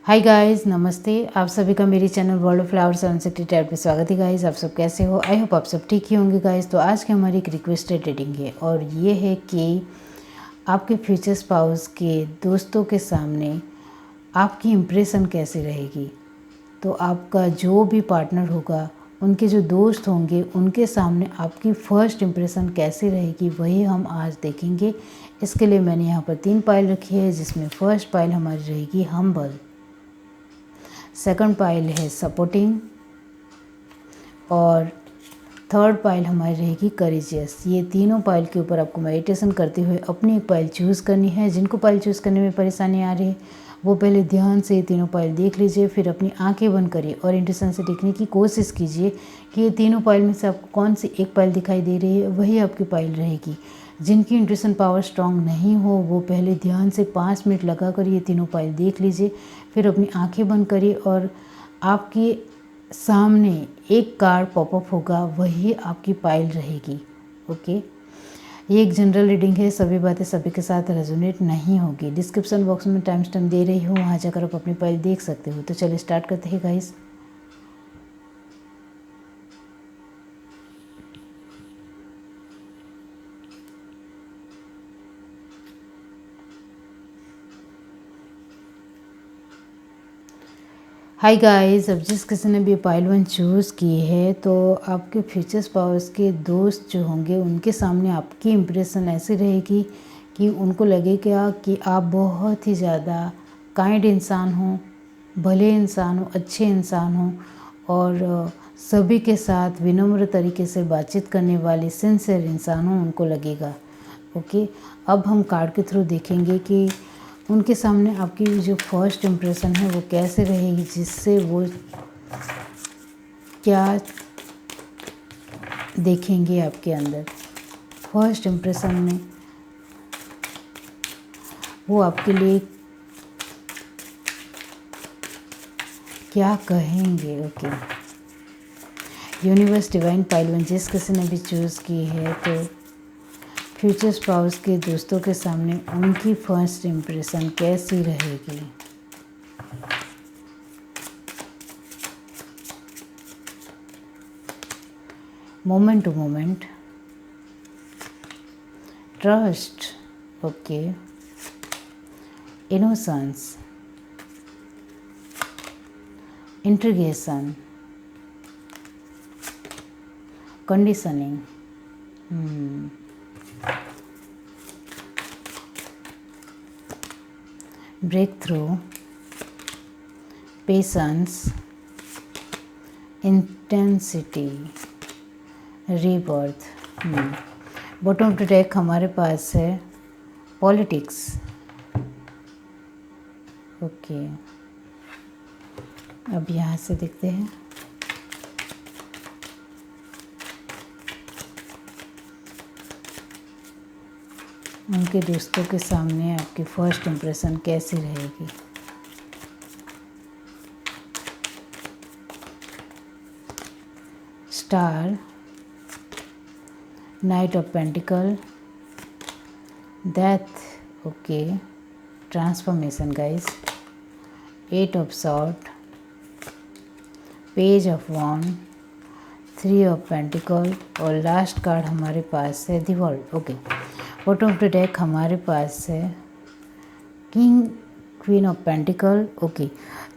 Hi guys, नमस्ते। आप सभी का मेरे channel world of flowers and secret tab पे स्वागत है गाइस। आप सब कैसे हो? आई होप आप सब ठीक ही होंगे गाइस। तो आज की हमारी एक रिक्वेस्टेड रीडिंग है और ये है कि आपके फ्यूचर स्पाउस के दोस्तों के सामने आपकी इम्प्रेशन कैसी रहेगी। तो आपका जो भी पार्टनर होगा, उनके जो दोस्त होंगे, उनके सामने आपकी फ़र्स्ट इम्प्रेशन कैसी रहेगी, वही हम आज देखेंगे। इसके लिए मैंने यहाँ पर 3 पाइल रखी है, जिसमें फर्स्ट पाइल हमारी रहेगी हम्बल, सेकंड पाइल है सपोर्टिंग और थर्ड पाइल हमारी रहेगी करेजियस। ये तीनों पाइल के ऊपर आपको मेडिटेशन करते हुए अपनी एक पाइल चूज़ करनी है। जिनको पाइल चूज़ करने में परेशानी आ रही है वो पहले ध्यान से ये तीनों पाइल देख लीजिए, फिर अपनी आंखें बंद करिए और इंट्यूशन से देखने की कोशिश कीजिए कि ये तीनों पाइल में से आपको कौन सी एक पाइल दिखाई दे रही है, वही आपकी पाइल रहेगी। जिनकी इंट्यूशन पावर स्ट्रांग नहीं हो वो पहले ध्यान से 5 मिनट लगा कर ये तीनों पाइल देख लीजिए, फिर अपनी आंखें बंद करिए और आपके सामने एक कार्ड पॉपअप होगा, वही आपकी पाइल रहेगी। ओके, ये एक जनरल रीडिंग है, सभी बातें सभी के साथ रेजोनेट नहीं होगी। डिस्क्रिप्शन बॉक्स में टाइम स्टैम्प दे रही हूँ, वहाँ जाकर आप अपनी पाइल देख सकते हो। तो चलिए स्टार्ट करते हैं गाइस। हाय गाइस, अब जिस किसी ने भी पाइल 1 चूज़ की है तो आपके फ्यूचर स्पाउस के दोस्त जो होंगे उनके सामने आपकी इम्प्रेशन ऐसी रहेगी कि उनको लगेगा कि आप बहुत ही ज़्यादा काइंड इंसान हो, भले इंसान हो, अच्छे इंसान हो और सभी के साथ विनम्र तरीके से बातचीत करने वाले सिंसियर इंसान हो, उनको लगेगा। ओके, अब हम कार्ड के थ्रू देखेंगे कि उनके सामने आपकी जो फर्स्ट इम्प्रेशन है वो कैसे रहेगी, जिससे वो क्या देखेंगे आपके अंदर। फर्स्ट इम्प्रेशन में वो आपके लिए क्या कहेंगे। ओके, यूनिवर्स डिवाइन पाइल 1 जिस किसी ने भी चूज़ की है तो फ्यूचर स्पाउस के दोस्तों के सामने उनकी फर्स्ट इम्प्रेशन कैसी रहेगी। Moment to moment, trust, okay, innocence, integration, conditioning, breakthrough, patience, intensity, rebirth। Bottom of the deck हमारे पास है पॉलिटिक्स। ओके, अब यहाँ से देखते हैं। उनके दोस्तों के सामने आपकी फर्स्ट इम्प्रेशन कैसी रहेगी। Star, knight of pentacle, death, okay, transformation guys, 8 of sword, page of wand, 3 of pentacle और लास्ट कार्ड हमारे पास है the world. Okay, bottom of the deck हमारे पास है king, queen of pentacle. Okay,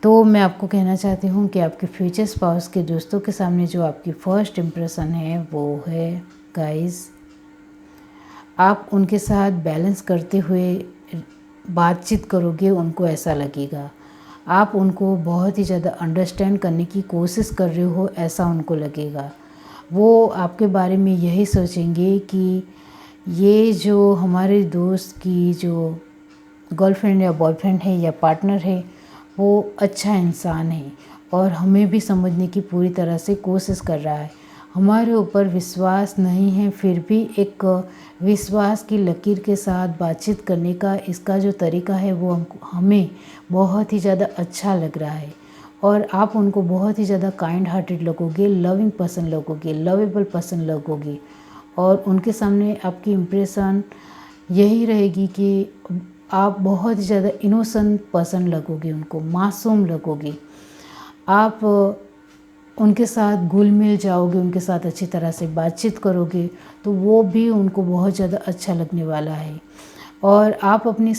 तो मैं आपको कहना चाहती हूँ कि आपके फ्यूचर स्पाउस के दोस्तों के सामने जो आपकी फ़र्स्ट इम्प्रेशन है वो है गाइस, आप उनके साथ बैलेंस करते हुए बातचीत करोगे, उनको ऐसा लगेगा। आप उनको बहुत ही ज़्यादा अंडरस्टैंड करने की कोशिश कर रहे हो, ऐसा उनको लगेगा। वो आपके बारे में यही सोचेंगे कि ये जो हमारे दोस्त की जो गर्लफ्रेंड या बॉयफ्रेंड है या पार्टनर है वो अच्छा इंसान है और हमें भी समझने की पूरी तरह से कोशिश कर रहा है। हमारे ऊपर विश्वास नहीं है, फिर भी एक विश्वास की लकीर के साथ बातचीत करने का इसका जो तरीका है वो हमें बहुत ही ज़्यादा अच्छा लग रहा है और आप उनको बहुत ही ज़्यादा काइंड हार्टेड लगोगे, लविंग पर्सन लगोगे, लवेबल पर्सन लगोगे और उनके सामने आपकी इम्प्रेशन यही रहेगी कि आप बहुत ही ज़्यादा इनोसेंट पर्सन लगोगे, उनको मासूम लगोगे। आप उनके साथ घुल मिल जाओगे, उनके साथ अच्छी तरह से बातचीत करोगे तो वो भी उनको बहुत ज़्यादा अच्छा लगने वाला है। और आप अपनी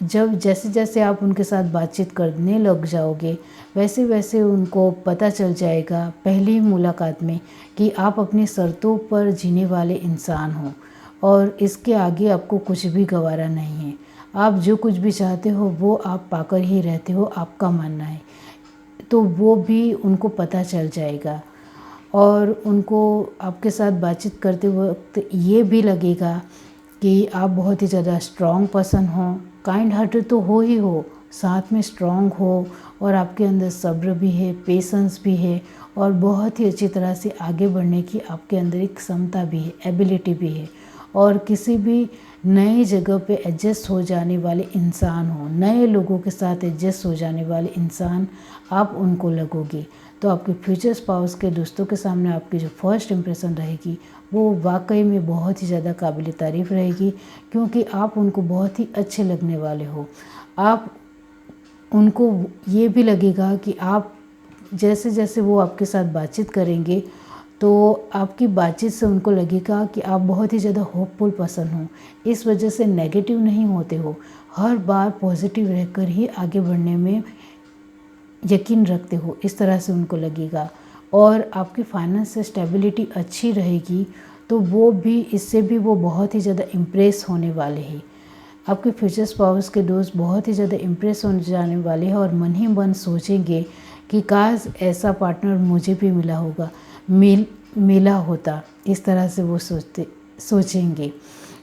जब जैसे जैसे आप उनके साथ बातचीत करने लग जाओगे वैसे वैसे उनको पता चल जाएगा पहली मुलाकात में कि आप अपनी शर्तों पर जीने वाले इंसान हो और इसके आगे आपको कुछ भी गवारा नहीं है। आप जो कुछ भी चाहते हो वो आप पाकर ही रहते हो, आपका मानना है। तो वो भी उनको पता चल जाएगा और उनको आपके साथ बातचीत करते वक्त ये भी लगेगा कि आप बहुत ही ज़्यादा स्ट्रॉन्ग पर्सन हो, काइंड हार्टेड तो हो ही हो, साथ में स्ट्रॉन्ग हो और आपके अंदर सब्र भी है, पेशेंस भी है और बहुत ही अच्छी तरह से आगे बढ़ने की आपके अंदर एक क्षमता भी है, एबिलिटी भी है। और किसी भी नई जगह पे एडजस्ट हो जाने वाले इंसान हो, नए लोगों के साथ एडजस्ट हो जाने वाले इंसान आप उनको लगोगे। तो आपके फ्यूचर स्पाउस के दोस्तों के सामने आपकी जो फर्स्ट इम्प्रेशन रहेगी वो वाकई में बहुत ही ज़्यादा काबिल तारीफ़ रहेगी, क्योंकि आप उनको बहुत ही अच्छे लगने वाले हो। आप उनको ये भी लगेगा कि आप जैसे जैसे वो आपके साथ बातचीत करेंगे तो आपकी बातचीत से उनको लगेगा कि आप बहुत ही ज़्यादा होपफुल पर्सन हो, इस वजह से नेगेटिव नहीं होते हो, हर बार पॉजिटिव रहकर ही आगे बढ़ने में यकीन रखते हो, इस तरह से उनको लगेगा। और आपकी फाइनेंस से स्टेबिलिटी अच्छी रहेगी तो वो भी इससे भी वो बहुत ही ज़्यादा इम्प्रेस होने वाले हैं। आपके फ्यूचर स्पाउस के दोस्त बहुत ही ज़्यादा इम्प्रेस होने जाने वाले हैं और मन ही मन सोचेंगे कि काश ऐसा पार्टनर मुझे भी मिला होता, इस तरह से वो सोचेंगे।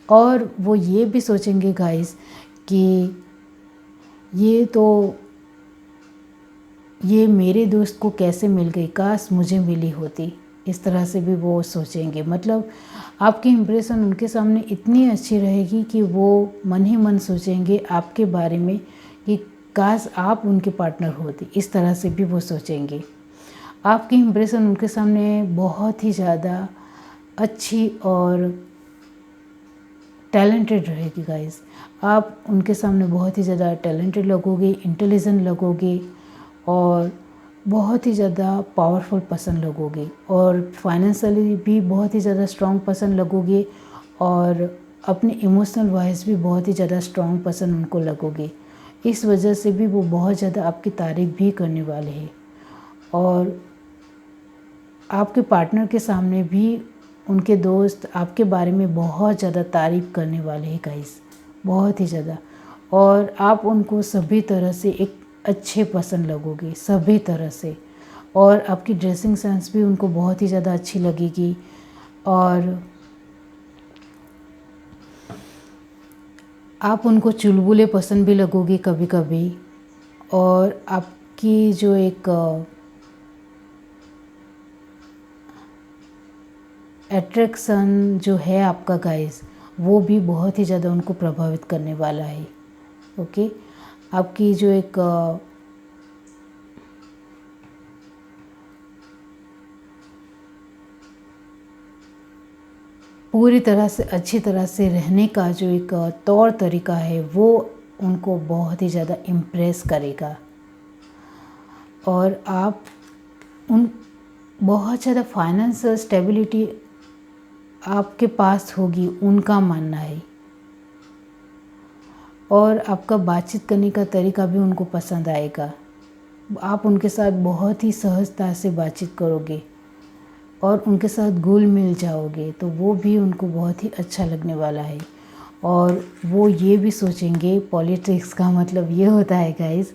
और वो ये भी सोचेंगे गाइस कि ये मेरे दोस्त को कैसे मिल गई, काश मुझे मिली होती, इस तरह से भी वो सोचेंगे। मतलब आपकी इम्प्रेशन उनके सामने इतनी अच्छी रहेगी कि वो मन ही मन सोचेंगे आपके बारे में कि काश आप उनके पार्टनर होते, इस तरह से भी वो सोचेंगे। आपकी इम्प्रेशन उनके सामने बहुत ही ज़्यादा अच्छी और टैलेंटेड रहेगी गाइस। आप उनके सामने बहुत ही ज़्यादा टैलेंटेड लगोगे, इंटेलिजेंट लगोगे और बहुत ही ज़्यादा पावरफुल पर्सन लगोगे और फाइनेंशियली भी बहुत ही ज़्यादा स्ट्रॉन्ग पर्सन लगोगे और अपने इमोशनल वाइज भी बहुत ही ज़्यादा स्ट्रॉन्ग पर्सन उनको लगोगे। इस वजह से भी वो बहुत ज़्यादा आपकी तारीफ़ भी करने वाले हैं और आपके पार्टनर के सामने भी उनके दोस्त आपके बारे में बहुत ज़्यादा तारीफ़ करने वाले हैं गाइस, बहुत ही ज़्यादा। और आप उनको सभी तरह से एक अच्छे पसंद लगोगे, सभी तरह से। और आपकी ड्रेसिंग सेंस भी उनको बहुत ही ज़्यादा अच्छी लगेगी और आप उनको चुलबुले पसंद भी लगोगे कभी कभी। और आपकी जो एक अट्रैक्शन जो है आपका गाइस, वो भी बहुत ही ज़्यादा उनको प्रभावित करने वाला है। ओके, आपकी जो एक पूरी तरह से अच्छी तरह से रहने का जो एक तौर तरीका है वो उनको बहुत ही ज़्यादा इम्प्रेस करेगा और आप उन बहुत ज़्यादा फाइनेंशियल स्टेबिलिटी आपके पास होगी, उनका मानना है। और आपका बातचीत करने का तरीका भी उनको पसंद आएगा। आप उनके साथ बहुत ही सहजता से बातचीत करोगे और उनके साथ घुल मिल जाओगे तो वो भी उनको बहुत ही अच्छा लगने वाला है। और वो ये भी सोचेंगे, पॉलिटिक्स का मतलब ये होता है गाइस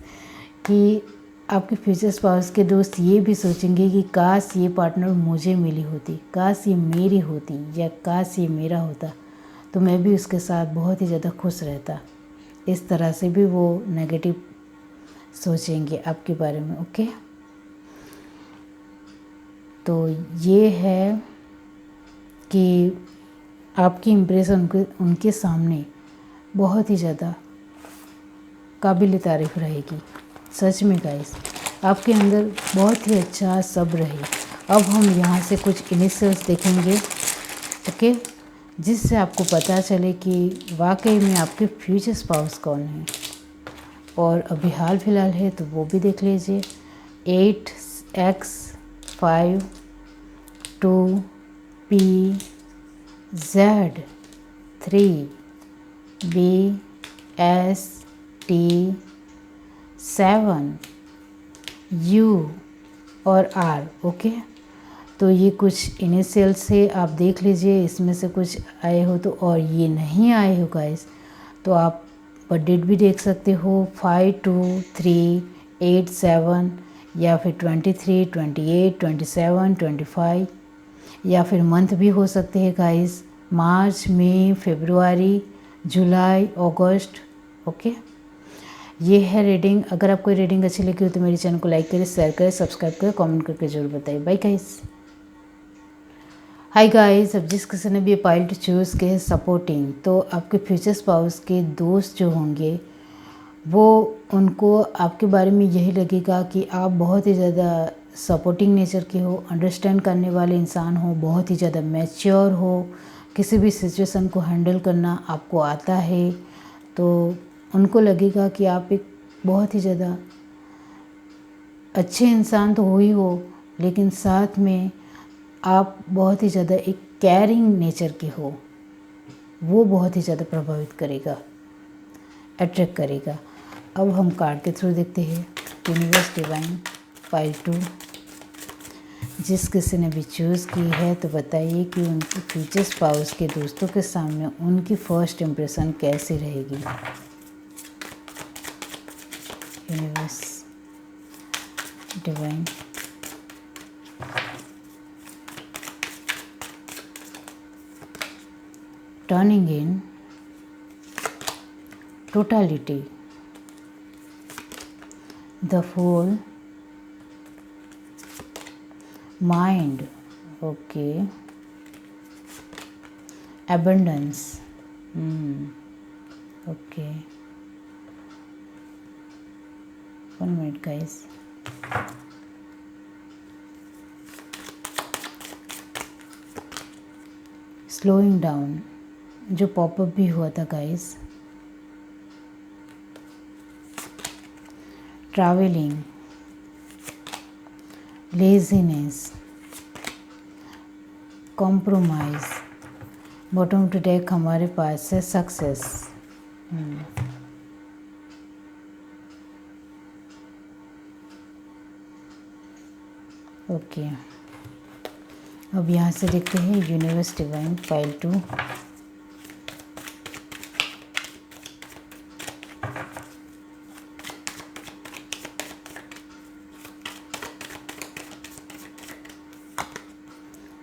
कि आपके फ्यूचर स्पाउस के दोस्त ये भी सोचेंगे कि काश ये पार्टनर मुझे मिली होती, काश ये मेरी होती या काश ये मेरा होता तो मैं भी उसके साथ बहुत ही ज़्यादा खुश रहता। इस तरह से भी वो नेगेटिव सोचेंगे आपके बारे में। ओके, तो ये है कि आपकी इम्प्रेशन उनके सामने बहुत ही ज़्यादा काबिल तारीफ़ रहेगी। सच में गाइस, आपके अंदर बहुत ही अच्छा सब्र है। अब हम यहाँ से कुछ इनिशियल्स देखेंगे। ओके, जिससे आपको पता चले कि वाकई में आपके फ्यूचर स्पाउस कौन है। और अभी हाल फिलहाल है तो वो भी देख लीजिए। 8X 5 2 P Z 3 B S T 7 U और R। ओके, तो ये कुछ इनिशियल से आप देख लीजिए, इसमें से कुछ आए हो तो, और ये नहीं आए हो गाइस तो आप बर्थ भी देख सकते हो 5 2 3 8 7 या फिर 23 28 27 25 या फिर मंथ भी हो सकते हैं गाइस, मार्च मई फरवरी जुलाई अगस्त। ओके, ये है रीडिंग। अगर आपको रीडिंग अच्छी लगी हो तो मेरे चैनल को लाइक करें, शेयर करें, सब्सक्राइब करें, कमेंट करके जरूर बताइए। Bye guys. हाय गाइस, अब जिस किसी ने भी पाइल टू चूज़ के सपोर्टिंग, तो आपके फ्यूचर स्पाउस के दोस्त जो होंगे वो उनको आपके बारे में यही लगेगा कि आप बहुत ही ज़्यादा सपोर्टिंग नेचर के हो, अंडरस्टैंड करने वाले इंसान हो, बहुत ही ज़्यादा मैच्योर हो, किसी भी सिचुएशन को हैंडल करना आपको आता है। तो उनको लगेगा कि आप एक बहुत ही ज़्यादा अच्छे इंसान तो हो ही हो, लेकिन साथ में आप बहुत ही ज़्यादा एक केयरिंग नेचर के हो। वो बहुत ही ज़्यादा प्रभावित करेगा, अट्रैक्ट करेगा। अब हम कार्ड के थ्रू देखते हैं। यूनिवर्स डिवाइन पाइल 2, जिस किसी ने भी चूज़ की है तो बताइए कि उनके फ्यूचर स्पाउस के दोस्तों के सामने उनकी फर्स्ट इम्प्रेशन कैसी रहेगी। Universe divine turning in totality, the Fool, mind, okay, abundance, okay, 1 minute guys, slowing down, जो पॉपअप भी हुआ था guys, travelling, laziness, compromise. Bottom to deck हमारे पास है सक्सेस। ओके, अब यहाँ से देखते हैं universe divine pile 2।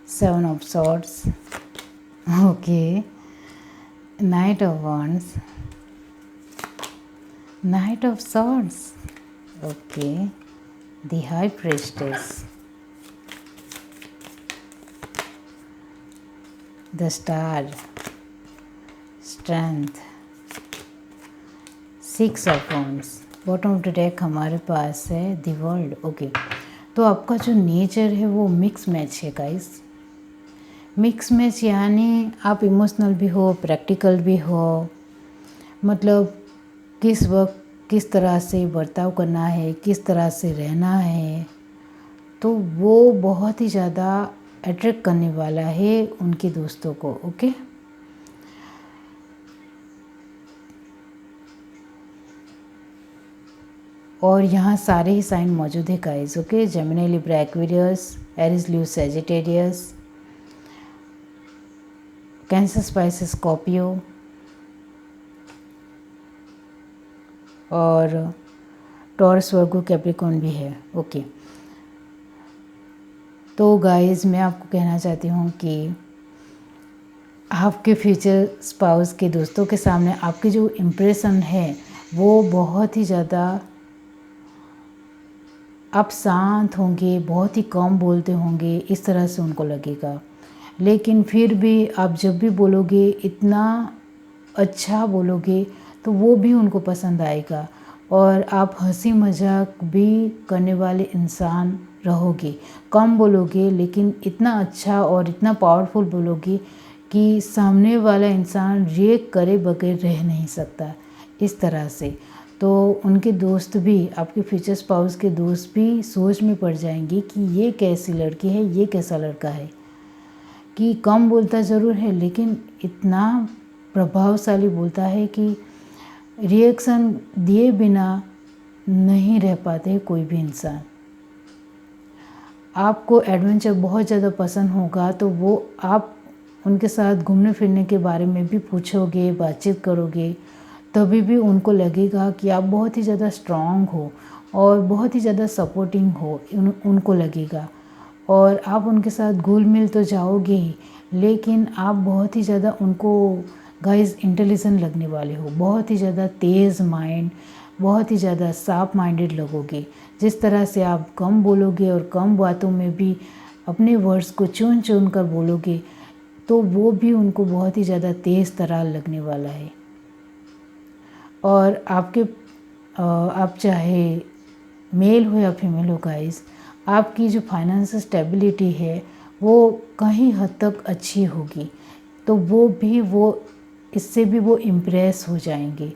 Seven of Swords, okay, Knight of Wands, Knight of Swords, okay, the High Priestess, the Star, Strength, Six of Wands। Bottom of the deck हमारे पास है द वर्ल्ड। ओके, तो आपका जो नेचर है वो mix match है guys. Mix match यानी आप इमोशनल भी हो, प्रैक्टिकल भी हो, मतलब किस वक्त किस तरह से बर्ताव करना है, किस तरह से रहना है, तो वो बहुत ही ज़्यादा अट्रैक्ट करने वाला है उनके दोस्तों को। ओके, और यहाँ सारे ही साइन मौजूद है guys. Okay, Gemini, Libra, Aquarius, Aries, Leo, Sagittarius, Cancer, Pisces, Scorpio और टॉरस, वर्गो, कैप्रिकॉर्न भी है। ओके, तो गाइस मैं आपको कहना चाहती हूँ कि आपके फ्यूचर स्पाउस के दोस्तों के सामने आपकी जो इम्प्रेशन है वो बहुत ही ज़्यादा, आप शांत होंगे, बहुत ही कम बोलते होंगे, इस तरह से उनको लगेगा। लेकिन फिर भी आप जब भी बोलोगे इतना अच्छा बोलोगे तो वो भी उनको पसंद आएगा, और आप हंसी मजाक भी करने वाले इंसान रहोगे। कम बोलोगे लेकिन इतना अच्छा और इतना पावरफुल बोलोगे कि सामने वाला इंसान रिएक्ट करे बगैर रह नहीं सकता, इस तरह से। तो उनके दोस्त भी, आपके फ्यूचर स्पाउस के दोस्त भी सोच में पड़ जाएंगे कि ये कैसी लड़की है, ये कैसा लड़का है, कि कम बोलता ज़रूर है लेकिन इतना प्रभावशाली बोलता है कि रिएक्शन दिए बिना नहीं रह पाते कोई भी इंसान। आपको एडवेंचर बहुत ज़्यादा पसंद होगा तो वो आप उनके साथ घूमने फिरने के बारे में भी पूछोगे, बातचीत करोगे, तभी भी उनको लगेगा कि आप बहुत ही ज़्यादा स्ट्रांग हो और बहुत ही ज़्यादा सपोर्टिंग हो, उनको लगेगा। और आप उनके साथ घुल मिल तो जाओगे ही, लेकिन आप बहुत ही ज़्यादा उनको गाइस इंटेलिजेंट लगने वाले हो, बहुत ही ज़्यादा तेज़ माइंड, बहुत ही ज़्यादा शार्प माइंडेड लगोगे। जिस तरह से आप कम बोलोगे और कम बातों में भी अपने वर्ड्स को चुन चुन कर बोलोगे, तो वो भी उनको बहुत ही ज़्यादा तेज़ तरह लगने वाला है। और आप चाहे मेल हो या फीमेल हो गाइस, आपकी जो फाइनेंशियल स्टेबिलिटी है वो कहीं हद तक अच्छी होगी, तो वो इससे भी वो इम्प्रेस हो जाएंगे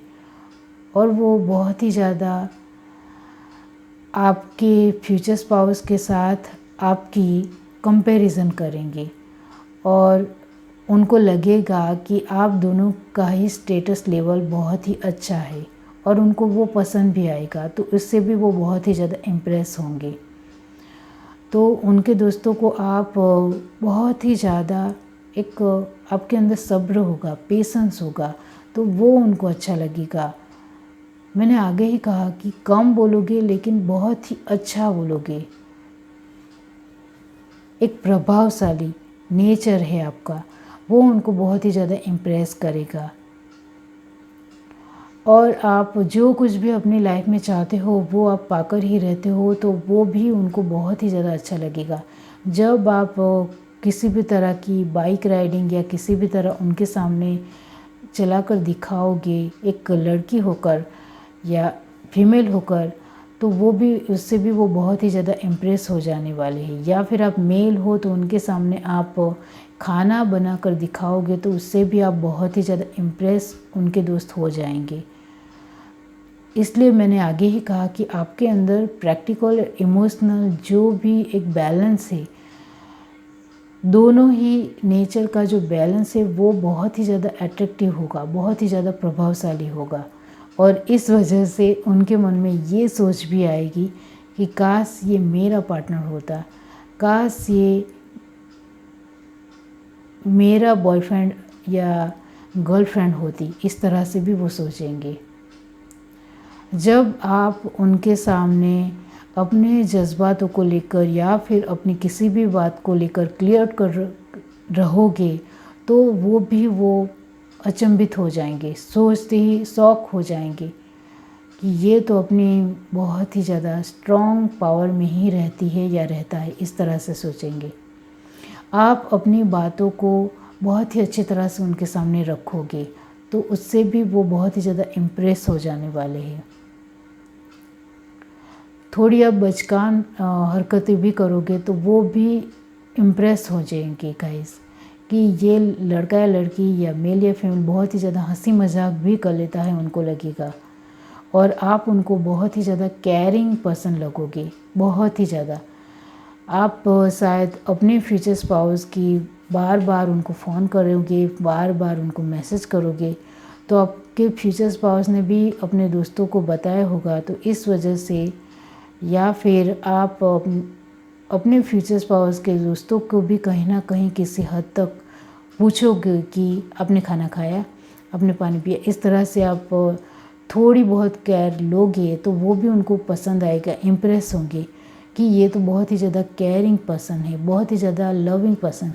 और वो बहुत ही ज़्यादा आपके फ्यूचर स्पाउस के साथ आपकी कंपैरिजन करेंगे और उनको लगेगा कि आप दोनों का ही स्टेटस लेवल बहुत ही अच्छा है और उनको वो पसंद भी आएगा, तो इससे भी वो बहुत ही ज़्यादा इम्प्रेस होंगे। तो उनके दोस्तों को आप बहुत ही ज़्यादा आपके अंदर सब्र होगा, पेशेंस होगा, तो वो उनको अच्छा लगेगा। मैंने आगे ही कहा कि कम बोलोगे लेकिन बहुत ही अच्छा बोलोगे। एक प्रभावशाली नेचर है आपका, वो उनको बहुत ही ज़्यादा इम्प्रेस करेगा। और आप जो कुछ भी अपनी लाइफ में चाहते हो वो आप पाकर ही रहते हो, तो वो भी उनको बहुत ही ज़्यादा अच्छा लगेगा। जब आप किसी भी तरह की बाइक राइडिंग या किसी भी तरह उनके सामने चलाकर दिखाओगे, एक लड़की होकर या फीमेल होकर, तो वो भी, उससे भी वो बहुत ही ज़्यादा इम्प्रेस हो जाने वाले हैं। या फिर आप मेल हो तो उनके सामने आप खाना बनाकर दिखाओगे, तो उससे भी आप बहुत ही ज़्यादा इम्प्रेस उनके दोस्त हो जाएंगे। इसलिए मैंने आगे ही कहा कि आपके अंदर प्रैक्टिकल इमोशनल जो भी एक बैलेंस है, दोनों ही नेचर का जो बैलेंस है वो बहुत ही ज़्यादा अट्रैक्टिव होगा, बहुत ही ज़्यादा प्रभावशाली होगा। और इस वजह से उनके मन में ये सोच भी आएगी कि काश ये मेरा पार्टनर होता, काश ये मेरा बॉयफ्रेंड या गर्लफ्रेंड होती, इस तरह से भी वो सोचेंगे। जब आप उनके सामने अपने जज्बातों को लेकर या फिर अपनी किसी भी बात को लेकर क्लियर कर रहोगे, तो वो अचंभित हो जाएंगे, सोचते ही शॉक हो जाएंगे कि ये तो अपनी बहुत ही ज़्यादा स्ट्रॉन्ग पावर में ही रहती है या रहता है, इस तरह से सोचेंगे। आप अपनी बातों को बहुत ही अच्छी तरह से उनके सामने रखोगे, तो उससे भी वो बहुत ही ज़्यादा इम्प्रेस हो जाने वाले हैं। थोड़ी आप बचकान हरकतें भी करोगे तो वो भी इम्प्रेस हो जाएंगे गाइस, कि ये लड़का या लड़की या मेल या फीमेल बहुत ही ज़्यादा हंसी मजाक भी कर लेता है, उनको लगेगा। और आप उनको बहुत ही ज़्यादा केयरिंग पर्सन लगोगे, बहुत ही ज़्यादा। आप शायद अपने फ्यूचर स्पाउस की बार बार उनको फ़ोन करोगे, बार बार उनको मैसेज करोगे, तो आपके फ्यूचर स्पाउस ने भी अपने दोस्तों को बताया होगा, तो इस वजह से, या फिर आप अपने फ्यूचर स्पाउस के दोस्तों को भी कहीं ना कहीं किसी हद तक पूछोगे कि आपने खाना खाया, आपने पानी पिया। इस तरह से आप थोड़ी बहुत केयर लोगे तो वो भी उनको पसंद आएगा, इम्प्रेस होंगे कि ये तो बहुत ही ज़्यादा केयरिंग पर्सन है, बहुत ही ज़्यादा लविंग पर्सन,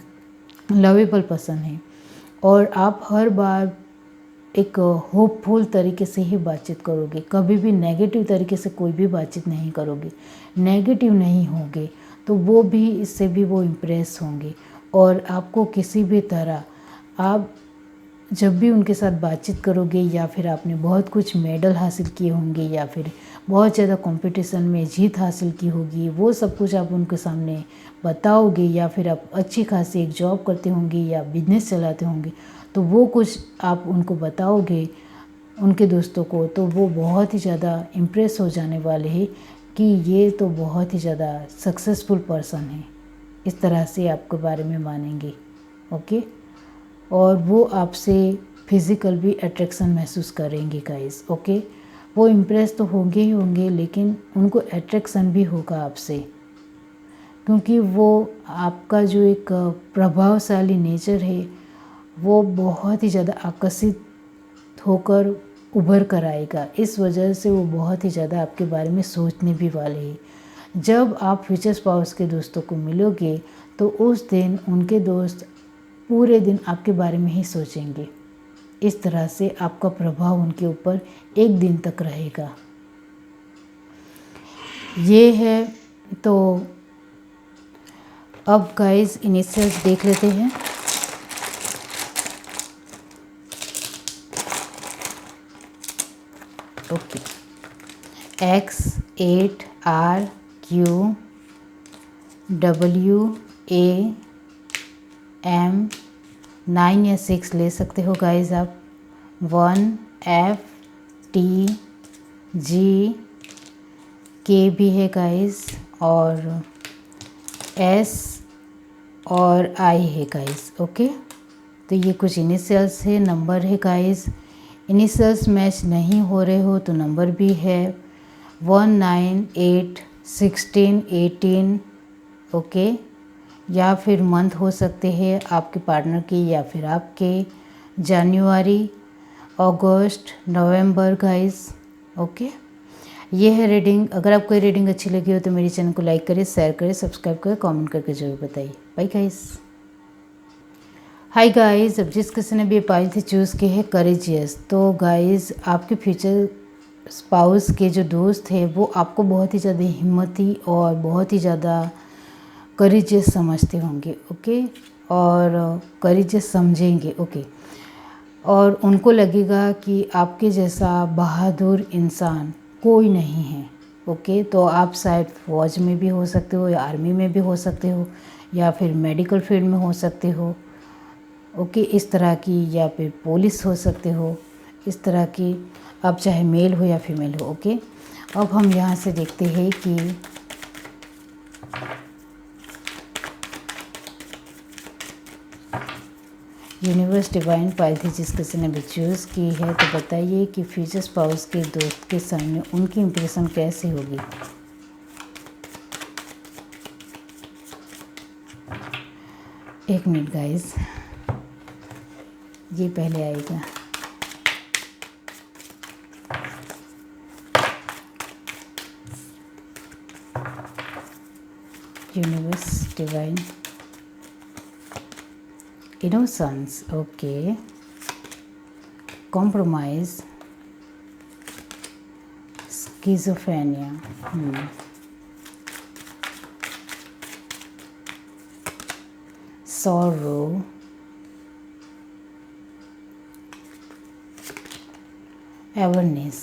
लवेबल पर्सन है। और आप हर बार एक होपफुल तरीके से ही बातचीत करोगे, कभी भी नेगेटिव तरीके से कोई भी बातचीत नहीं करोगे, नेगेटिव नहीं होगे, तो वो भी, इससे भी वो इम्प्रेस होंगे। और आपको किसी भी तरह आप जब भी उनके साथ बातचीत करोगे या फिर आपने बहुत कुछ मेडल हासिल किए होंगे या फिर बहुत ज़्यादा कंपटीशन में जीत हासिल की होगी, वो सब कुछ आप उनके सामने बताओगे या फिर आप अच्छी खासी एक जॉब करते होंगे या बिजनेस चलाते होंगे, तो वो कुछ आप उनको बताओगे उनके दोस्तों को, तो वो बहुत ही ज़्यादा इम्प्रेस हो जाने वाले हैं कि ये तो बहुत ही ज़्यादा सक्सेसफुल पर्सन है। इस तरह से आपके बारे में मानेंगे। ओके, और वो आपसे फिज़िकल भी अट्रैक्शन महसूस करेंगे गाइस। ओके, वो इम्प्रेस तो होंगे ही होंगे, लेकिन उनको अट्रैक्शन भी होगा आपसे, क्योंकि वो आपका जो एक प्रभावशाली नेचर है वो बहुत ही ज़्यादा आकर्षित होकर उभर कर आएगा। इस वजह से वो बहुत ही ज़्यादा आपके बारे में सोचने भी वाले हैं। जब आप फ्यूचर स्पाउस के दोस्तों को मिलोगे तो उस दिन उनके दोस्त पूरे दिन आपके बारे में ही सोचेंगे। इस तरह से आपका प्रभाव उनके ऊपर एक दिन तक रहेगा। ये है। तो अब गाइस इनिशियल्स देख लेते हैं। Okay, X, 8, R, Q, W, A, M, 9 या 6 ले सकते हो गाइस आप। 1, F, T, G, K भी है गाइस, और S और I है गाइस। ओके, तो ये कुछ इनिशियल्स है, नंबर है गाइस। इनिशियल्स मैच नहीं हो रहे हो तो नंबर भी है 1, 9, 8, 16, 18। ओके, या फिर मंथ हो सकते हैं आपके पार्टनर के या फिर आपके, जनवरी, अगस्त, नवंबर गाइस। ओके, ये है रीडिंग। अगर आपको ये रीडिंग अच्छी लगी हो तो मेरे चैनल को लाइक करें, शेयर करें, सब्सक्राइब करें, कमेंट करके जरूर बताइए। Bye guys. हाय गाइस, अब जिस किसी ने भी पाई थी चूज़ की है करेजियस, तो गाइस आपके फ्यूचर स्पाउस के जो दोस्त हैं वो आपको बहुत ही ज़्यादा हिम्मती और बहुत ही ज़्यादा करेजियस समझते होंगे। ओके, और करेजियस समझेंगे। ओके, और उनको लगेगा कि आपके जैसा बहादुर इंसान कोई नहीं है। ओके, तो आप शायद फौज में भी हो सकते हो या आर्मी में भी हो सकते हो या फिर मेडिकल फील्ड में हो सकते हो। ओके, इस तरह की, या फिर पुलिस हो सकते हो, इस तरह की, आप चाहे मेल हो या फीमेल हो। ओके, अब हम यहाँ से देखते हैं कि यूनिवर्स डिवाइन पाई थी जिस किसी ने भी चूज़ की है, तो बताइए कि फ्यूचर स्पाउस के दोस्त के सामने उनकी इम्प्रेशन कैसी होगी। एक मिनट गाइस, ये पहले आएगा। Universe divine innocence, okay, compromise, schizophrenia, sorrow, awareness,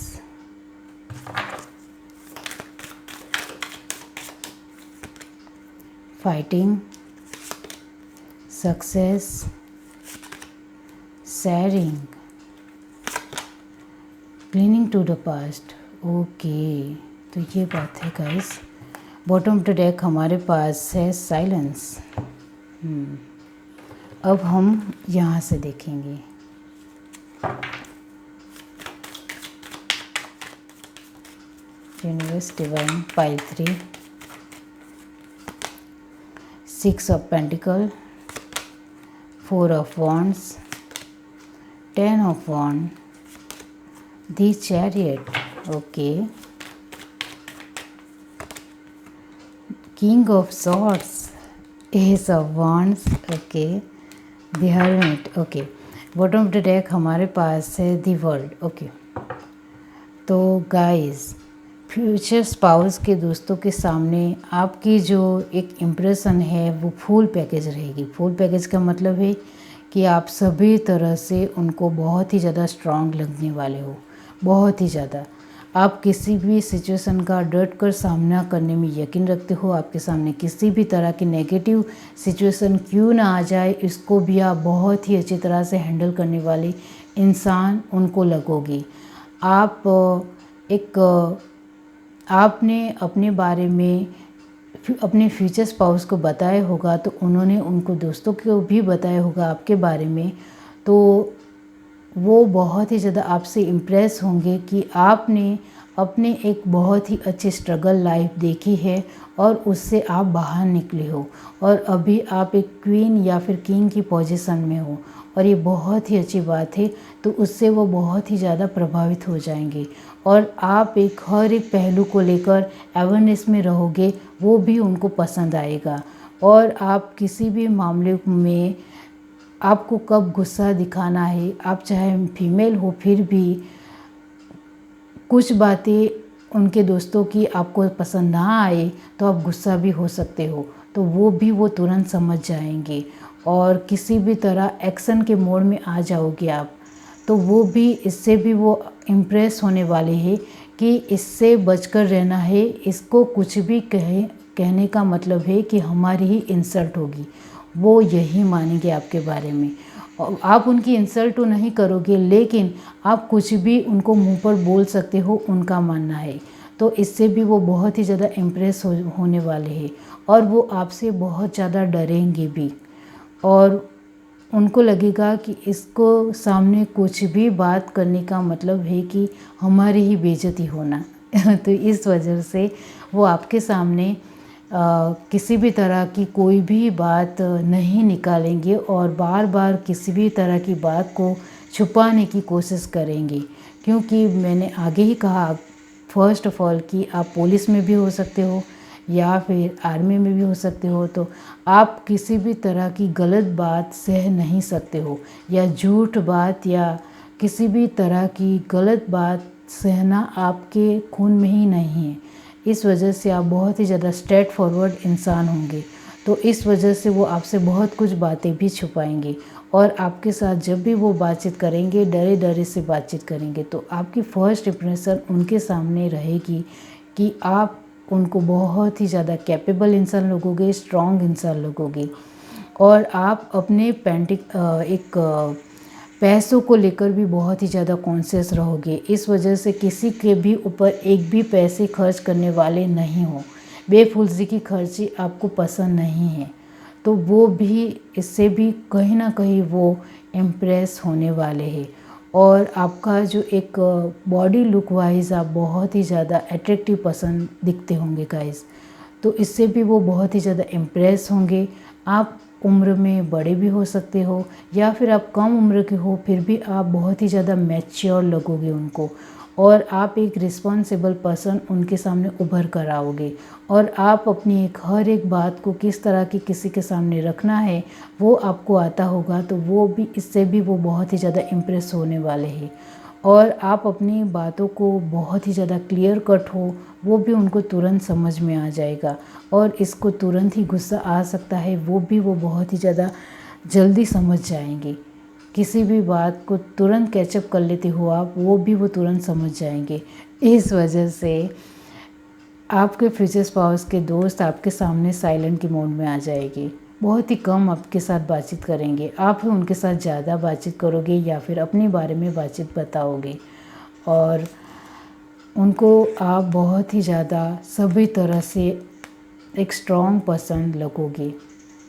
fighting, success, sharing, cleaning to the past. Okay, तो ये बात है guys. Bottom of the deck हमारे पास है साइलेंस। अब हम यहाँ से देखेंगे। Universe divine pile 3, 6 of pentacle, 4 of wands, 10 of wands, the chariot, okay, king of swords, ace of wands, okay, the hermit, okay, bottom of the deck हमारे पास है the world, okay। तो गाइस फ्यूचर स्पाउस के दोस्तों के सामने आपकी जो एक इम्प्रेशन है वो फुल पैकेज रहेगी। फुल पैकेज का मतलब है कि आप सभी तरह से उनको बहुत ही ज़्यादा स्ट्रांग लगने वाले हो, बहुत ही ज़्यादा। आप किसी भी सिचुएशन का डट कर सामना करने में यकीन रखते हो। आपके सामने किसी भी तरह की नेगेटिव सिचुएशन क्यों ना आ जाए, इसको भी आप बहुत ही अच्छी तरह से हैंडल करने वाले इंसान उनको लगोगे। आप आपने अपने बारे में अपने फ्यूचर स्पाउस को बताया होगा, तो उन्होंने उनको दोस्तों को भी बताया होगा आपके बारे में, तो वो बहुत ही ज़्यादा आपसे इम्प्रेस होंगे कि आपने अपने एक बहुत ही अच्छी स्ट्रगल लाइफ देखी है और उससे आप बाहर निकले हो और अभी आप एक क्वीन या फिर किंग की पोजीशन में हो, और ये बहुत ही अच्छी बात है। तो उससे वो बहुत ही ज़्यादा प्रभावित हो जाएंगे और आप हर एक पहलू को लेकर अवेयरनेस में रहोगे, वो भी उनको पसंद आएगा। और आप किसी भी मामले में आपको कब गुस्सा दिखाना है, आप चाहे फीमेल हो फिर भी कुछ बातें उनके दोस्तों की आपको पसंद ना आए तो आप गुस्सा भी हो सकते हो, तो वो तुरंत समझ जाएंगे और किसी भी तरह एक्शन के मोड में आ जाओगे आप, तो वो भी इससे भी वो इम्प्रेस होने वाले हैं कि इससे बचकर रहना है। इसको कुछ भी कहने का मतलब है कि हमारी ही इंसल्ट होगी, वो यही मानेंगे आपके बारे में। और आप उनकी इंसल्ट तो नहीं करोगे, लेकिन आप कुछ भी उनको मुंह पर बोल सकते हो, उनका मानना है। तो इससे भी वो बहुत ही ज़्यादा इम्प्रेस होने वाले हैं और वो आपसे बहुत ज़्यादा डरेंगे भी, और उनको लगेगा कि इसको सामने कुछ भी बात करने का मतलब है कि हमारी ही बेइज्जती होना। तो इस वजह से वो आपके सामने किसी भी तरह की कोई भी बात नहीं निकालेंगे और बार बार किसी भी तरह की बात को छुपाने की कोशिश करेंगे, क्योंकि मैंने आगे ही कहा फर्स्ट ऑफ ऑल कि आप पुलिस में भी हो सकते हो या फिर आर्मी में भी हो सकते हो, तो आप किसी भी तरह की गलत बात सह नहीं सकते हो या झूठ बात या किसी भी तरह की गलत बात सहना आपके खून में ही नहीं है। इस वजह से आप बहुत ही ज़्यादा स्ट्रेट फॉरवर्ड इंसान होंगे, तो इस वजह से वो आपसे बहुत कुछ बातें भी छुपाएंगे और आपके साथ जब भी वो बातचीत करेंगे डरे डरे से बातचीत करेंगे, तो आपकी फ़र्स्ट इंप्रेशन उनके सामने रहेगी कि आप उनको बहुत ही ज़्यादा कैपेबल इंसान लगोगे, स्ट्रॉन्ग इंसान लगोगे। और आप अपने पैसों को लेकर भी बहुत ही ज़्यादा कॉन्शियस रहोगे। इस वजह से किसी के भी ऊपर एक भी पैसे खर्च करने वाले नहीं हो, बेफुजूल की खर्ची आपको पसंद नहीं है, तो वो भी इससे भी कहीं ना कहीं वो इम्प्रेस होने वाले हैं। और आपका जो एक बॉडी लुक वाइज आप बहुत ही ज़्यादा अट्रैक्टिव पसंद दिखते होंगे गाइस, तो इससे भी वो बहुत ही ज़्यादा इम्प्रेस होंगे। आप उम्र में बड़े भी हो सकते हो या फिर आप कम उम्र के हो, फिर भी आप बहुत ही ज़्यादा मैच्योर लगोगे उनको, और आप एक रिस्पॉन्सिबल पर्सन उनके सामने उभर कर आओगे और आप अपनी हर एक बात को किस तरह की किसी के सामने रखना है वो आपको आता होगा, तो वो भी इससे भी वो बहुत ही ज़्यादा इम्प्रेस होने वाले हैं। और आप अपनी बातों को बहुत ही ज़्यादा क्लियर कट हो, वो भी उनको तुरंत समझ में आ जाएगा और इसको तुरंत ही गुस्सा आ सकता है, वो बहुत ही ज़्यादा जल्दी समझ जाएंगे। किसी भी बात को तुरंत कैचअप कर लेते हो आप, वो तुरंत समझ जाएंगे। इस वजह से आपके फ्यूचर स्पाउस के दोस्त आपके सामने साइलेंट के मोड में आ जाएंगे, बहुत ही कम आपके साथ बातचीत करेंगे, आप ही उनके साथ ज़्यादा बातचीत करोगे या फिर अपने बारे में बातचीत बताओगे, और उनको आप बहुत ही ज़्यादा सभी तरह से एक स्ट्रॉन्ग पर्सन लगोगे,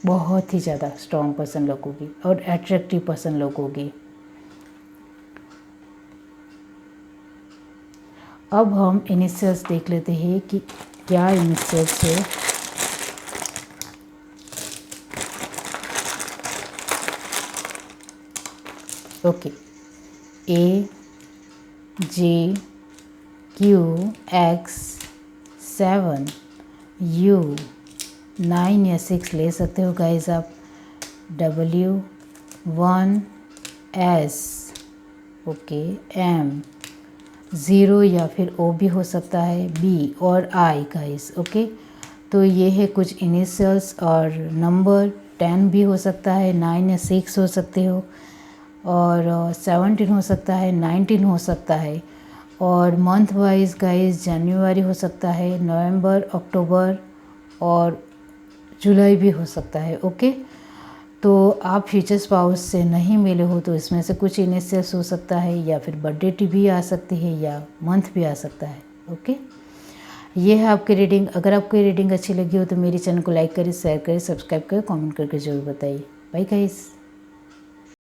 बहुत ही ज़्यादा स्ट्रॉन्ग पर्सन लगोगे और अट्रैक्टिव पर्सन लगोगे। अब हम इनिशियल्स देख लेते हैं कि क्या इनिशियल्स है। Okay, A J Q X 7 U 9 या 6 ले सकते हो गाइस आप, W 1 S ओके, M 0 या फिर O भी हो सकता है, B और I गाइस। ओके, तो ये है कुछ इनिशियल्स और नंबर 10 भी हो सकता है, 9 या 6 हो सकते हो, और 17 हो सकता है, 19 हो सकता है। और मंथ वाइज गाइस जनवरी हो सकता है, नवंबर, अक्टूबर और जुलाई भी हो सकता है। ओके, तो आप फ्यूचर स्पाउस से नहीं मिले हो तो इसमें से कुछ इनिशियल्स हो सकता है, या फिर बर्थडे भी आ सकती है, या मंथ भी आ सकता है। ओके, ये है आपकी रीडिंग। अगर आपको ये रीडिंग अच्छी लगी हो तो मेरे चैनल को लाइक करें, शेयर करें, सब्सक्राइब करें, कमेंट करके ज़रूर बताइए। Bye guys.